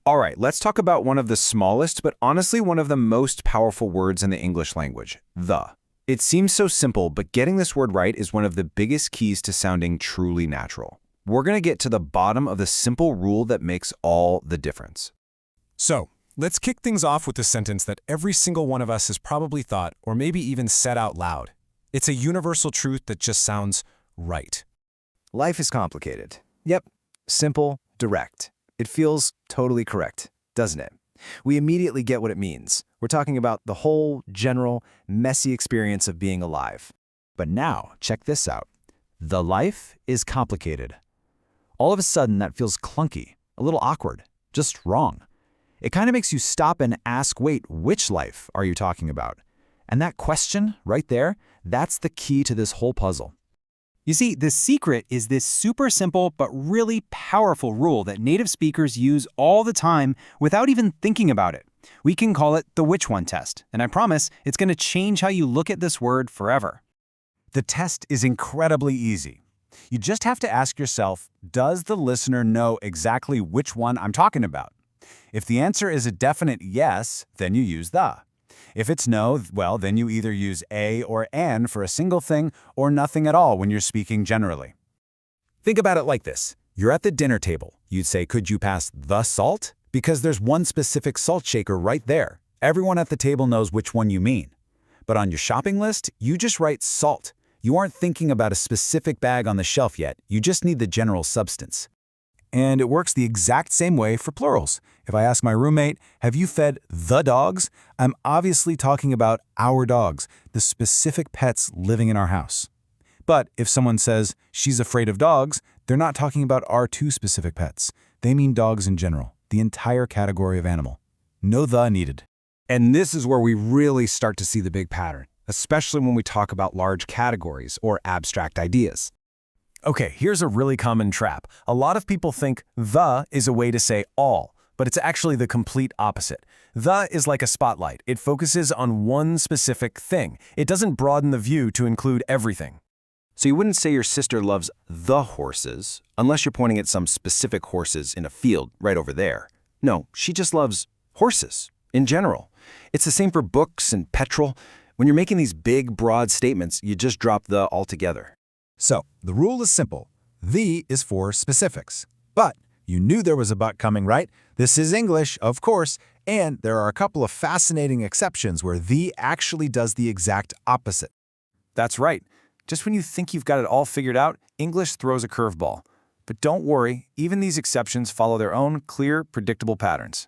All right, let's talk about one of the smallest, but honestly one of the most powerful words in the English language, the. It seems so simple, but getting this word right is one of the biggest keys to sounding truly natural. We're going to get to the bottom of the simple rule that makes all the difference. So, let's kick things off with a sentence that every single one of us has probably thought or maybe even said out loud. It's a universal truth that just sounds right. Life is complicated. Yep, simple, direct. It feels totally correct, doesn't it? We immediately get what it means. We're talking about the whole, general, messy experience of being alive. But now, check this out. The life is complicated. All of a sudden, that feels clunky, a little awkward, just wrong. It kind of makes you stop and ask, wait, which life are you talking about? And that question, right there, that's the key to this whole puzzle. You see, the secret is this super simple but really powerful rule that native speakers use all the time without even thinking about it. We can call it the which one test, and I promise it's going to change how you look at this word forever. The test is incredibly easy. You just have to ask yourself, does the listener know exactly which one I'm talking about? If the answer is a definite yes, then you use the. If it's no, well, then you either use a or an for a single thing or nothing at all when you're speaking generally. Think about it like this. You're at the dinner table. You'd say, could you pass the salt? Because there's one specific salt shaker right there. Everyone at the table knows which one you mean. But on your shopping list, you just write salt. You aren't thinking about a specific bag on the shelf yet. You just need the general substance. And it works the exact same way for plurals. If I ask my roommate, have you fed the dogs? I'm obviously talking about our dogs, the specific pets living in our house. But if someone says she's afraid of dogs, they're not talking about our two specific pets. They mean dogs in general, the entire category of animal. No the needed. And this is where we really start to see the big pattern, especially when we talk about large categories or abstract ideas. Okay, here's a really common trap. A lot of people think the is a way to say all, but it's actually the complete opposite. The is like a spotlight. It focuses on one specific thing. It doesn't broaden the view to include everything. So you wouldn't say your sister loves the horses unless you're pointing at some specific horses in a field right over there. No, she just loves horses in general. It's the same for books and petrol. When you're making these big, broad statements, you just drop the altogether. So, the rule is simple. The is for specifics. But you knew there was a but coming, right? This is English, of course, and there are a couple of fascinating exceptions where the actually does the exact opposite. That's right. Just when you think you've got it all figured out, English throws a curveball. But don't worry, even these exceptions follow their own clear, predictable patterns.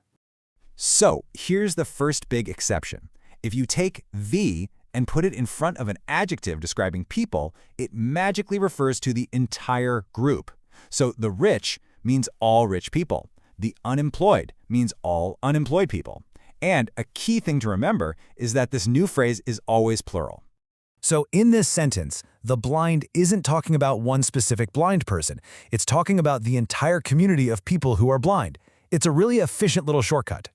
So, here's the first big exception. If you take the and put it in front of an adjective describing people, it magically refers to the entire group. So the rich means all rich people. The unemployed means all unemployed people. And a key thing to remember is that this new phrase is always plural. So in this sentence, the blind isn't talking about one specific blind person. It's talking about the entire community of people who are blind. It's a really efficient little shortcut.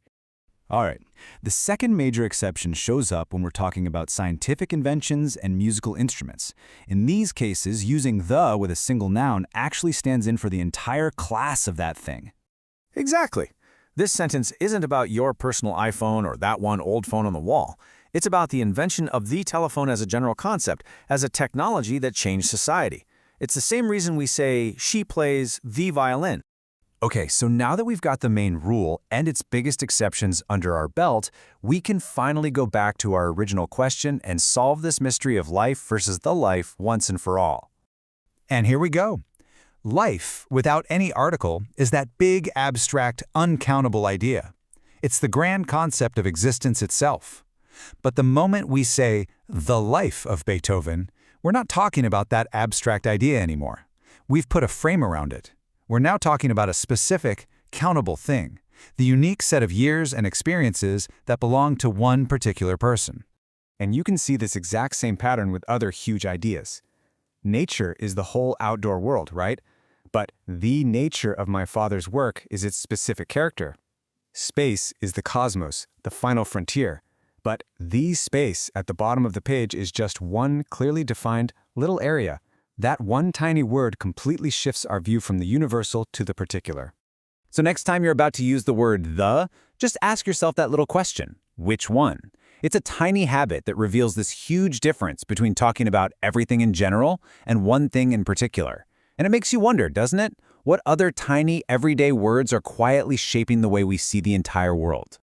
All right, the second major exception shows up when we're talking about scientific inventions and musical instruments. In these cases, using the with a single noun actually stands in for the entire class of that thing. Exactly. This sentence isn't about your personal iPhone or that one old phone on the wall. It's about the invention of the telephone as a general concept, as a technology that changed society. It's the same reason we say, she plays the violin. Okay, so now that we've got the main rule and its biggest exceptions under our belt, we can finally go back to our original question and solve this mystery of life versus the life once and for all. And here we go. Life, without any article, is that big, abstract, uncountable idea. It's the grand concept of existence itself. But the moment we say, the life of Beethoven, we're not talking about that abstract idea anymore. We've put a frame around it. We're now talking about a specific, countable thing, the unique set of years and experiences that belong to one particular person. And you can see this exact same pattern with other huge ideas. Nature is the whole outdoor world, right? But the nature of my father's work is its specific character. Space is the cosmos, the final frontier. But the space at the bottom of the page is just one clearly defined little area. That one tiny word completely shifts our view from the universal to the particular. So next time you're about to use the word the, just ask yourself that little question. Which one? It's a tiny habit that reveals this huge difference between talking about everything in general and one thing in particular. And it makes you wonder, doesn't it? What other tiny, everyday words are quietly shaping the way we see the entire world?